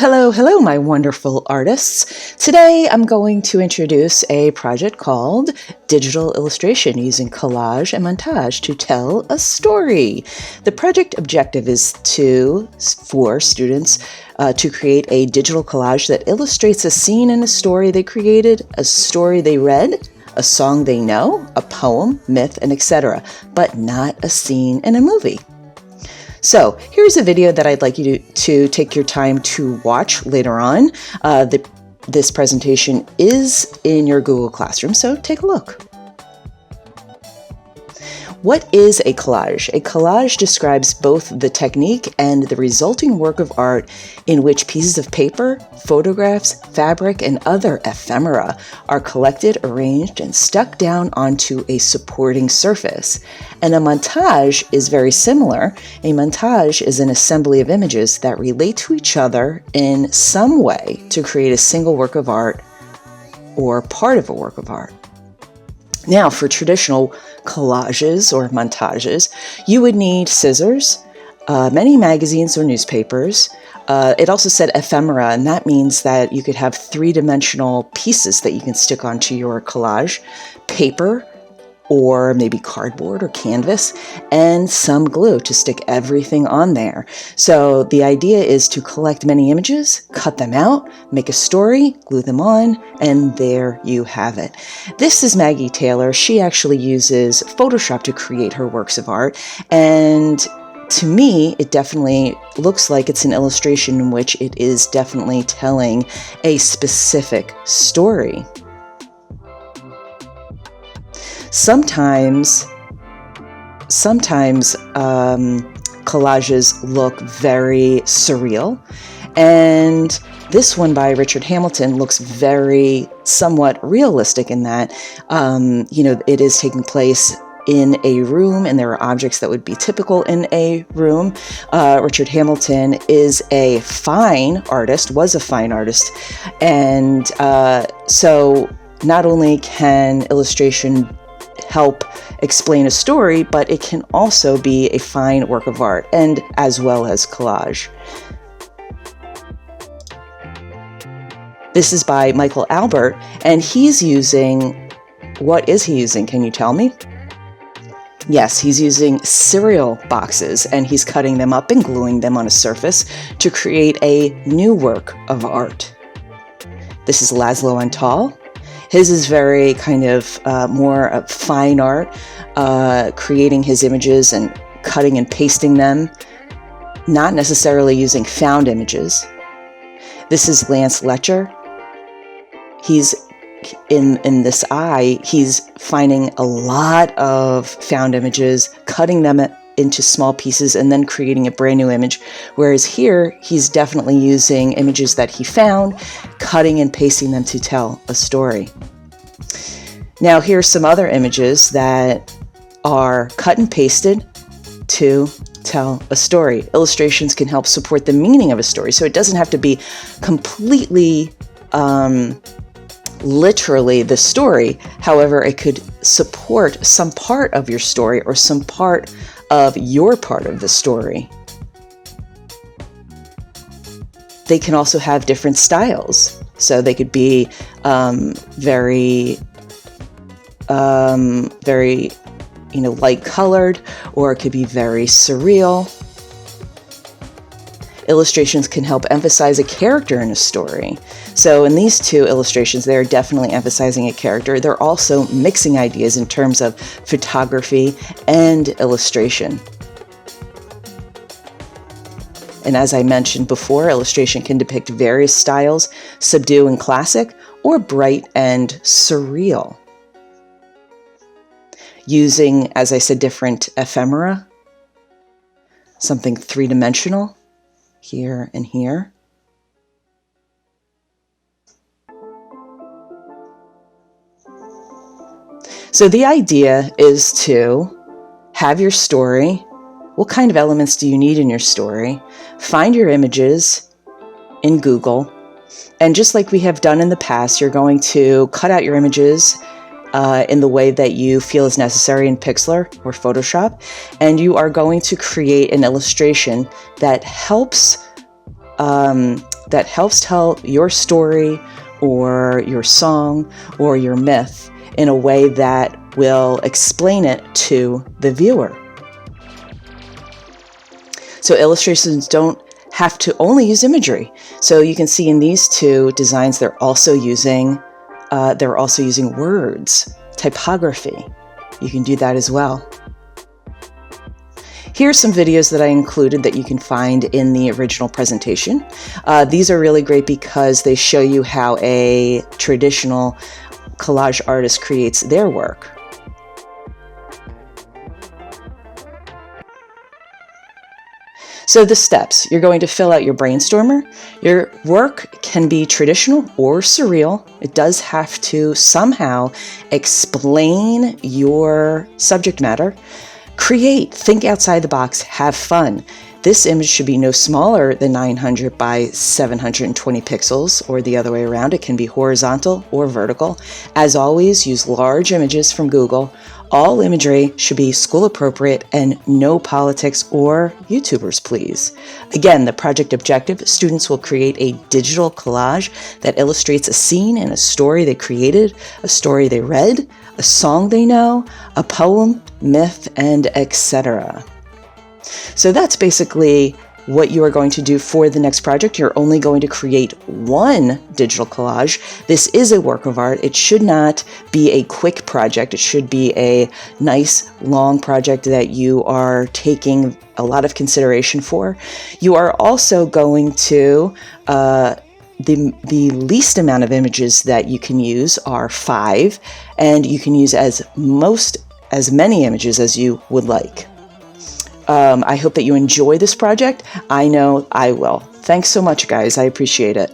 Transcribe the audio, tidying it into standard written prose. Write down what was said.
Hello, my wonderful artists. Today I'm going to introduce a project called Digital Illustration using collage and montage to tell a story. The project objective is for students to create a digital collage that illustrates a scene in a story they created, a story they read, a song they know, a poem, myth, and etc., but not a scene in a movie. So here's a video that I'd like you to take your time to watch later on. This presentation is in your Google Classroom, so take a look. What is a collage? A collage describes both the technique and the resulting work of art in which pieces of paper, photographs, fabric, and other ephemera are collected, arranged, and stuck down onto a supporting surface. And a montage is very similar. A montage is an assembly of images that relate to each other in some way to create a single work of art or part of a work of art. Now, for traditional collages or montages, you would need scissors, many magazines or newspapers. It also said ephemera, and that means that you could have three-dimensional pieces that you can stick onto your collage, paper, or maybe cardboard or canvas, and some glue to stick everything on there. So the idea is to collect many images, cut them out, make a story, glue them on, and there you have it. This is Maggie Taylor. She actually uses Photoshop to create her works of art, and to me, it definitely looks like it's an illustration in which it is definitely telling a specific story. Sometimes collages look very surreal, and this one by Richard Hamilton looks very somewhat realistic in that, it is taking place in a room, and there are objects that would be typical in a room. Richard Hamilton was a fine artist, and so not only can illustration help explain a story, but it can also be a fine work of art, and as well as collage. This is by Michael Albert, and he's using, what is he using? Can you tell me? Yes, he's using cereal boxes, and he's cutting them up and gluing them on a surface to create a new work of art. This is Laszlo Antal. His is very kind of more of fine art, creating his images and cutting and pasting them, not necessarily using found images. This is Lance Letcher. He's in this eye, he's finding a lot of found images, cutting them into small pieces, and then creating a brand new image. Whereas here, he's definitely using images that he found, cutting and pasting them to tell a story. Now, here's some other images that are cut and pasted to tell a story. Illustrations can help support the meaning of a story, so it doesn't have to be completely literally the story. However, it could support some part of your story or some part of your part of the story. They can also have different styles. So they could be very light colored, or it could be very surreal. Illustrations can help emphasize a character in a story. So in these two illustrations, they're definitely emphasizing a character. They're also mixing ideas in terms of photography and illustration. And as I mentioned before, illustration can depict various styles, subdued and classic, or bright and surreal. Using, as I said, different ephemera, something three-dimensional, here and here. So the idea is to have your story. What kind of elements do you need in your story? Find your images in Google, and just like we have done in the past, you're going to cut out your images in the way that you feel is necessary in Pixlr or Photoshop, and you are going to create an illustration that helps that helps tell your story or your song or your myth in a way that will explain it to the viewer. So illustrations don't have to only use imagery. So you can see in these two designs, they're also using words, typography. You can do that as well. Here's some videos that I included that you can find in the original presentation. These are really great because they show you how a traditional collage artist creates their work. So the steps, you're going to fill out your brainstormer. Your work can be traditional or surreal. It does have to somehow explain your subject matter. Create, think outside the box, have fun. This image should be no smaller than 900 by 720 pixels, or the other way around. It can be horizontal or vertical. As always, use large images from Google. All imagery should be school appropriate and no politics or YouTubers, please. Again, the project objective, students will create a digital collage that illustrates a scene in a story they created, a story they read, a song they know, a poem, myth, and etc. So that's basically what you are going to do for the next project. You're only going to create one digital collage. This is a work of art. It should not be a quick project. It should be a nice, long project that you are taking a lot of consideration for. You are also going to, the least amount of images that you can use are 5, and you can use as many images as you would like. I hope that you enjoy this project. I know I will. Thanks so much, guys. I appreciate it.